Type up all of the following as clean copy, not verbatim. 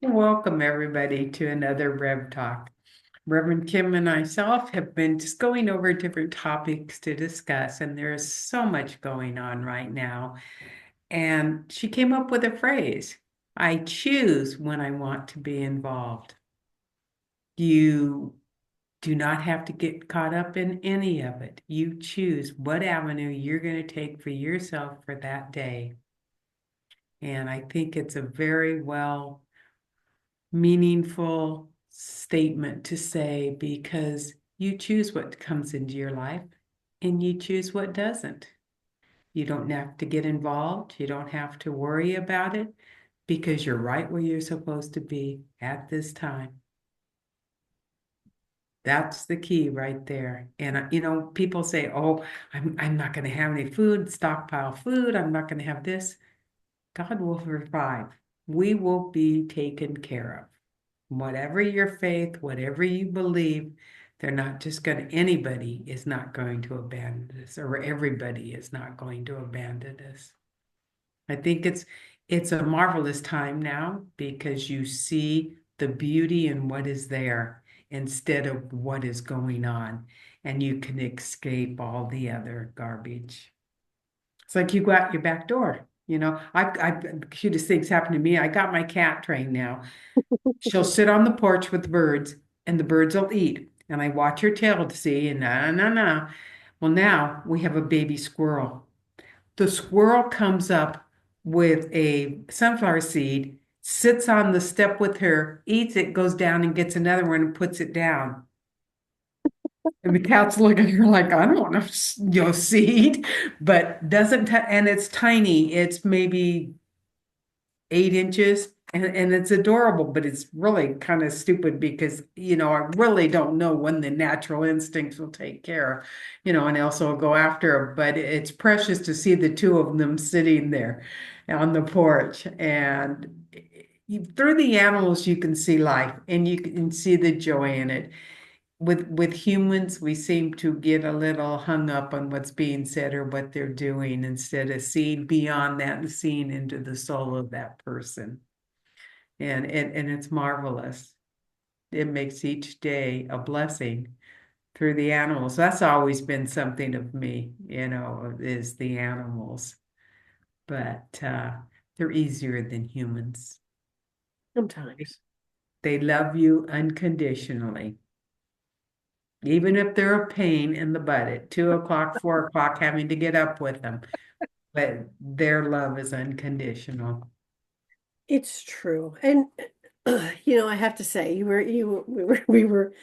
Welcome, everybody, to another Rev Talk. Reverend Kim and myself have been just going over different topics to discuss, and there is so much going on right now. And she came up with a phrase: I choose when I want to be involved. You do not have to get caught up in any of it. You choose what avenue you're going to take for yourself for that day. And I think it's a very well meaningful statement to say because you choose what comes into your life and you choose what doesn't. You don't have to get involved. You don't have to worry about it because you're right where you're supposed to be at this time. That's the key right there. And people say, "Oh, I'm not going to have any food, stockpile food. I'm not going to have this." God will provide. We will be taken care of. Whatever your faith, whatever you believe, they're not just going to, anybody is not going to abandon us, or everybody is not going to abandon us. I think it's a marvelous time now because you see the beauty in what is there instead of what is going on, and you can escape all the other garbage. It's like you go out your back door. I cutest things happen to me. I got my cat trained now. She'll sit on the porch with the birds, and the birds will eat. And I watch her tail to see, and no, no, no. Well, now we have a baby squirrel. The squirrel comes up with a sunflower seed, sits on the step with her, eats it, goes down and gets another one and puts it down. And the cat's looking at her like, I don't want to, seed, but doesn't, and it's tiny. It's maybe 8 inches, and it's adorable, but it's really kind of stupid because I really don't know when the natural instincts will take care of, and also go after her. But it's precious to see the two of them sitting there on the porch, and through the animals you can see life and you can see the joy in it. With humans, we seem to get a little hung up on what's being said or what they're doing instead of seeing beyond that and seeing into the soul of that person. And it's marvelous. It makes each day a blessing through the animals. That's always been something of me, is the animals. But they're easier than humans. Sometimes. They love you unconditionally. Even if they're a pain in the butt at 2 o'clock, 4 o'clock, having to get up with them, but their love is unconditional. It's true. And I have to say, we were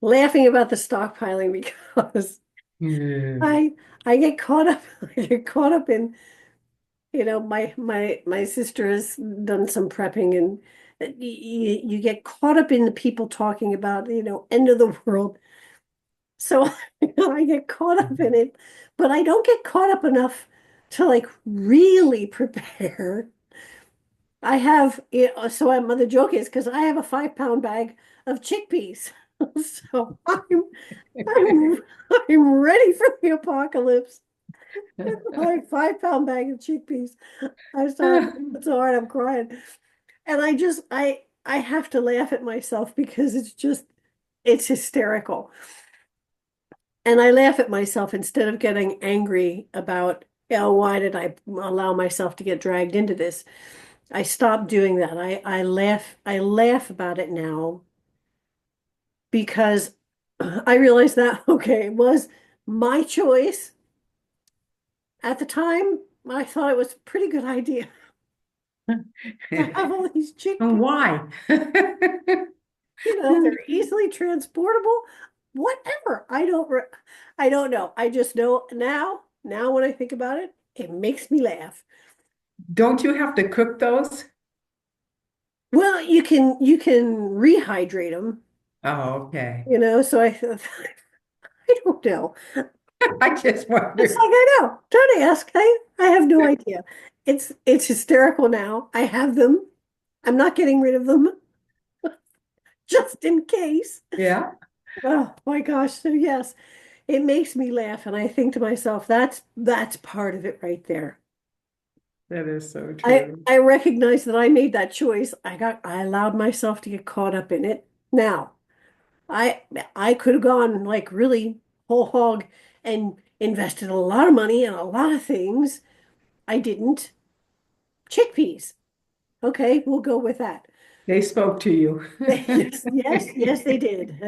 laughing about the stockpiling because Mm. I I get caught up I get caught up in, my sister has done some prepping, and you get caught up in the people talking about, end of the world. So I get caught up in it, but I don't get caught up enough to like really prepare. I have, the joke is because I have a 5 pound bag of chickpeas. So I'm, I'm ready for the apocalypse. Like 5 pound bag of chickpeas. I'm sorry, it's so hard, I'm crying. And I have to laugh at myself because it's hysterical. And I laugh at myself instead of getting angry about, why did I allow myself to get dragged into this? I stopped doing that. I laugh about it now because I realized that, okay, it was my choice. At the time, I thought it was a pretty good idea to have all these chickpeas. Why? They're easily transportable. Whatever. I don't know. I just know now when I think about it, it makes me laugh. Don't you have to cook those? Well, you can rehydrate them, Oh, okay. so I don't know. I just It's wondered. like, I know. Don't ask. I have no idea. It's hysterical now. I have them. I'm not getting rid of them just in case. Yeah. Oh my gosh. So yes, it makes me laugh, and I think to myself, that's part of it right there. That is so I true. I recognize that I made that choice. I allowed myself to get caught up in it. Now, I I could have gone like really whole hog and invested a lot of money in a lot of things. I didn't. Chickpeas. Okay, we'll go with that. They spoke to you. Yes, yes, yes, they did.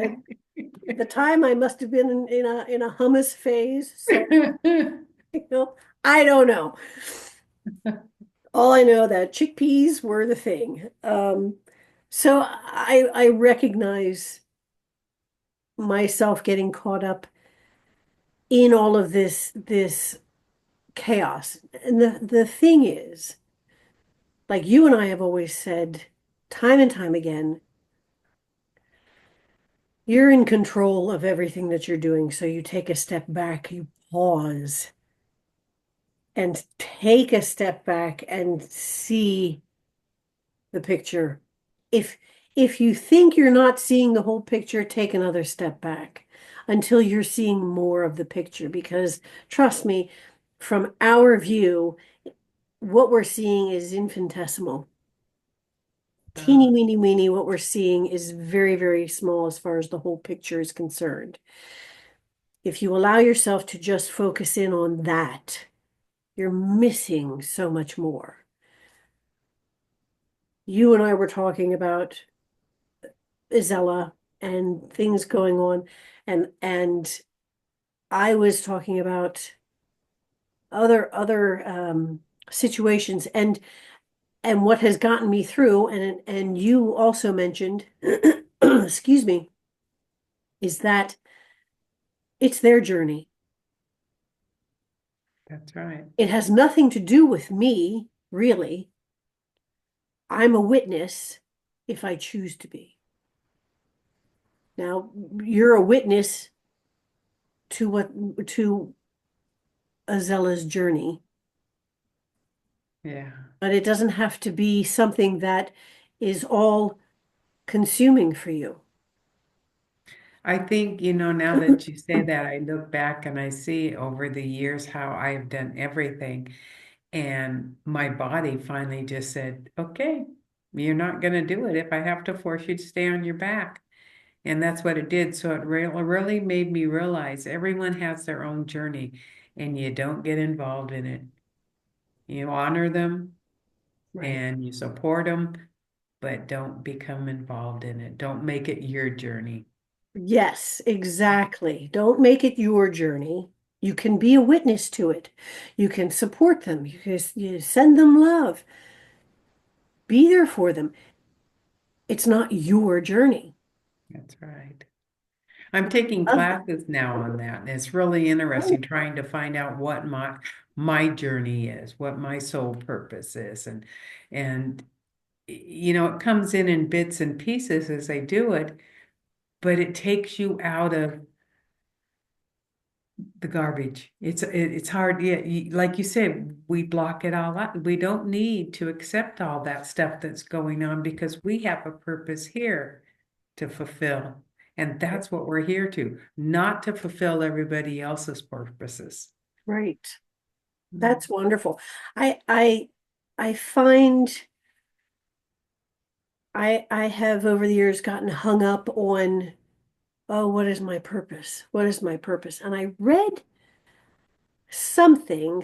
At the time, I must have been in a hummus phase. So, you know, I don't know. All I know that chickpeas were the thing. So I recognize myself getting caught up in all of this chaos. And the thing is, like you and I have always said time and time again, you're in control of everything that you're doing. So you take a step back, you pause and take a step back and see the picture. If if you think you're not seeing the whole picture, take another step back until you're seeing more of the picture. Because trust me, from our view, what we're seeing is infinitesimal. Teeny, Ah, weeny, weeny, what we're seeing is very, very small as far as the whole picture is concerned. If you allow yourself to just focus in on that, you're missing so much more. You and I were talking about Isella and things going on, and I was talking about other situations and what has gotten me through, and you also mentioned, excuse me, is that it's their journey. that's right. It has nothing to do with me, really. I'm a witness if I choose to be. Now, you're a witness to Azella's journey, Yeah. but it doesn't have to be something that is all consuming for you. I think, now that you say that, I look back and I see over the years how I've done everything. And my body finally just said, okay, you're not going to do it if I have to force you to stay on your back. And that's what it did. So it really made me realize everyone has their own journey and you don't get involved in it. You honor them Right. and you support them, but don't become involved in it. Don't make it your journey. Yes, exactly. Don't make it your journey. You can be a witness to it. You can support them. You send them love. Be there for them. It's not your journey. That's right. I'm taking Love classes now on that, and it's really them. interesting trying to find out what my journey is, what my soul purpose is, and it comes in bits and pieces as I do it, but it takes you out of the garbage. It's hard, yeah, like you said, we block it all out. We don't need to accept all that stuff that's going on because we have a purpose here to fulfill. And that's what we're here to, not to fulfill everybody else's purposes. Right. Mm. That's wonderful. I I I find I have over the years gotten hung up on, oh, what is my purpose? What is my purpose? And I read something,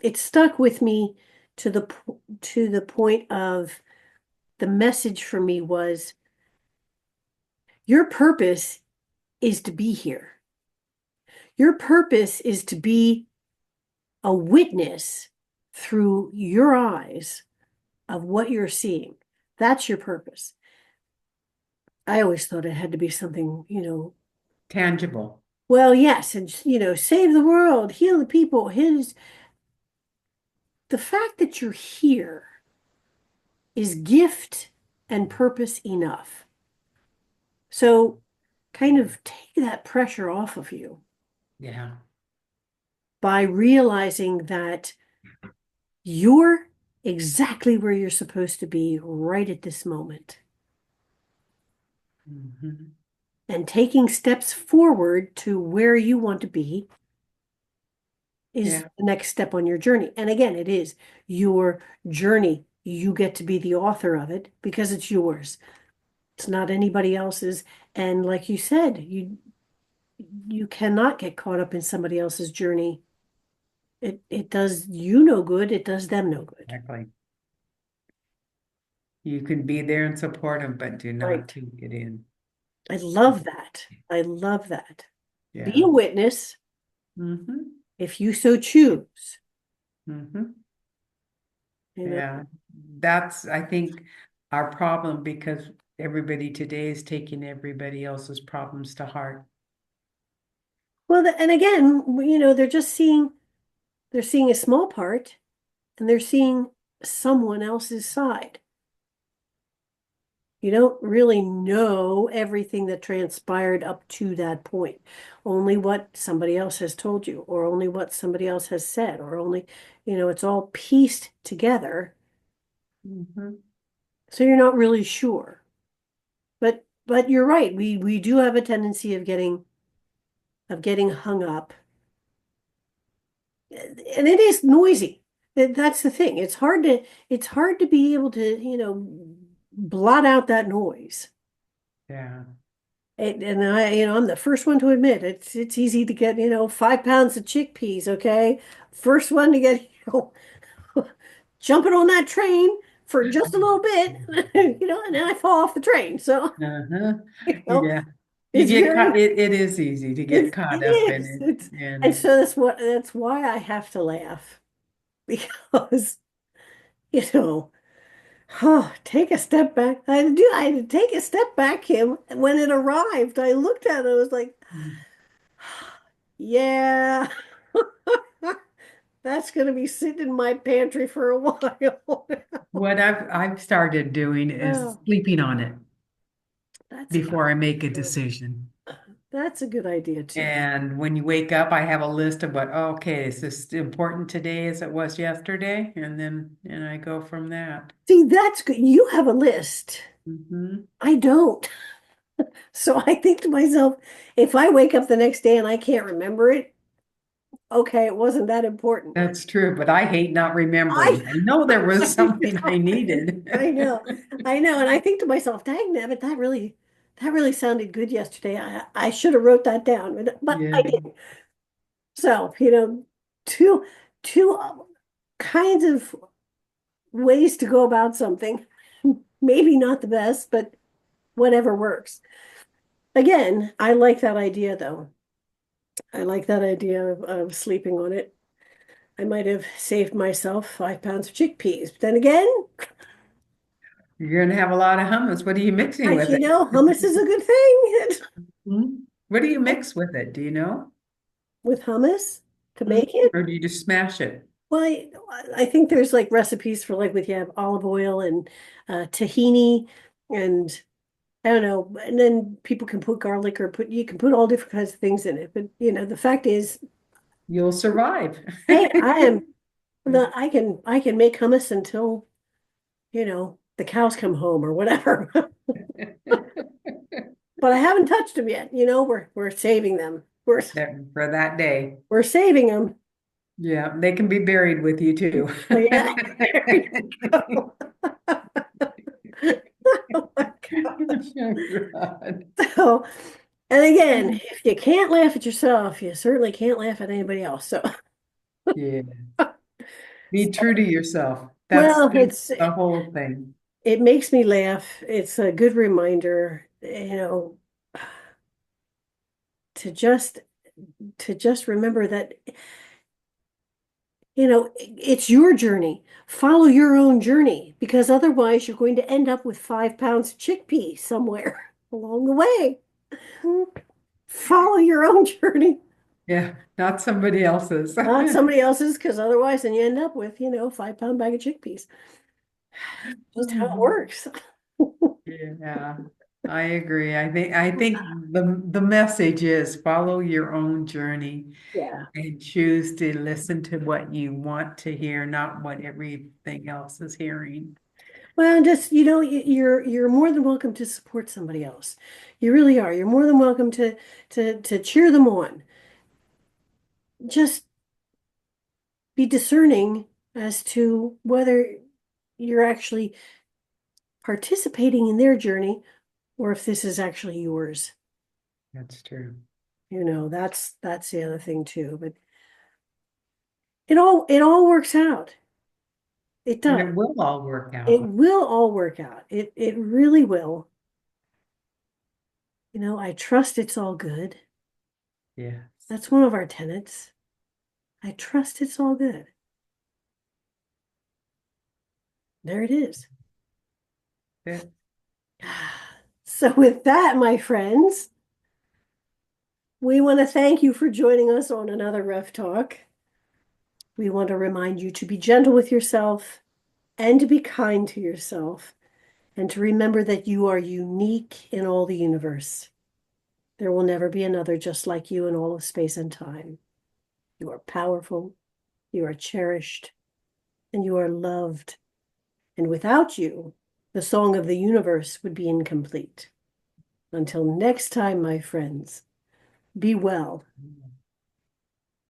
it stuck with me to the point of the message for me was your purpose is to be here. Your purpose is to be a witness through your eyes of what you're seeing. That's your purpose. I always thought it had to be something, Tangible. well, yes, and save the world, heal the people. The fact that you're here is gift and purpose enough. So kind of take that pressure off of you Yeah. by realizing that you're exactly where you're supposed to be right at this moment Mhm. and taking steps forward to where you want to be is Yeah, the next step on your journey. And again, it is your journey. You get to be the author of it because it's yours. It's not anybody else's. And like you said, you cannot get caught up in somebody else's journey. It does you no good, it does them no good. exactly. You can be there and support them, but do not Right. take it in. I love that. I love that. Be Yeah. a witness Mm-hmm. if you so choose. Mm-hmm. You know. Yeah. That's, I think, our problem because everybody today is taking everybody else's problems to heart. Well, and again, they're seeing a small part and they're seeing someone else's side. You don't really know everything that transpired up to that point. Only what somebody else has told you, or only what somebody else has said, or only, it's all pieced together. Mm-hmm. So you're not really sure. But you're right. We do have a tendency of getting hung up. And it is noisy. That's the thing. It's hard to be able to, blot out that noise. Yeah. And I'm the first one to admit it's easy to get, 5 pounds of chickpeas, okay? First one to get, jumping on that train for just a little bit, and then I fall off the train. So, Uh-huh. you know, Yeah. You it's get caught, very, it is easy to get it caught up in is. it. And And so that's why I have to laugh because, you know, take a step back. I had to take a step back, Kim. When it arrived, I looked at it, I was like, yeah. That's going to be sitting in my pantry for a while. what I've started doing is Oh, sleeping on it that's a good before I make a idea. decision. That's a good idea too. And when you wake up, I have a list of what, okay, is this important today as it was yesterday? And I go from that. See, that's good. You have a list. Hmm. I don't. So I think to myself, if I wake up the next day and I can't remember it, okay, it wasn't that important. That's true, but I hate not I, remembering. I know there was I something I know, needed. I know, I know. And I think to myself, dang, nabbit, that really sounded good yesterday. I should have wrote that down, but I Yeah. didn't. So, two kinds of ways to go about something. Maybe not the best, but whatever works. Again, I like that idea though. I like that idea of sleeping on it. I might have saved myself 5 pounds of chickpeas. But then again, You're gonna have a lot of hummus. What are you mixing with it? hummus is a good thing Hmm? What do you mix with it? Do you know? with hummus to Hmm? make it. Or do you just smash it? Well, I think there's like recipes for like with you have olive oil and tahini and I don't know. And then people can put garlic or you can put all different kinds of things in it. But the fact is, You'll survive. hey, I can make hummus until, the cows come home or whatever. But I haven't touched them yet. We're saving them. For that day. We're saving them. Yeah, they can be buried with you too. So yeah, there you go. Oh my God. God. So, and again, if you can't laugh at yourself, you certainly can't laugh at anybody else. So, Yeah, be true to yourself. That's well, the whole thing. it makes me laugh. It's a good reminder, to just remember that, it's your journey. Follow your own journey because otherwise you're going to end up with 5 pounds of chickpeas somewhere along the way. Follow your own journey, Yeah, not somebody else's. not somebody else's, because otherwise then you end up with, 5 pound bag of chickpeas. Just how it works. Yeah, I agree. I think the message is follow your own journey Yeah. and choose to listen to what you want to hear, not what everything else is hearing. Well, just, you're more than welcome to support somebody else. You really are. You're more than welcome to cheer them on. Just be discerning as to whether you're actually participating in their journey or if this is actually yours. That's true. That's the other thing too. But it all works out. It And does. it will all work It out. will all work out. It really will. I trust it's all good. Yes. That's one of our tenets. I trust it's all good. There it is. That- So with that, my friends, we want to thank you for joining us on another Rev Talk. We want to remind you to be gentle with yourself and to be kind to yourself and to remember that you are unique in all the universe. There will never be another just like you in all of space and time. You are powerful, you are cherished, and you are loved. And without you, the song of the universe would be incomplete. Until next time, my friends, be well.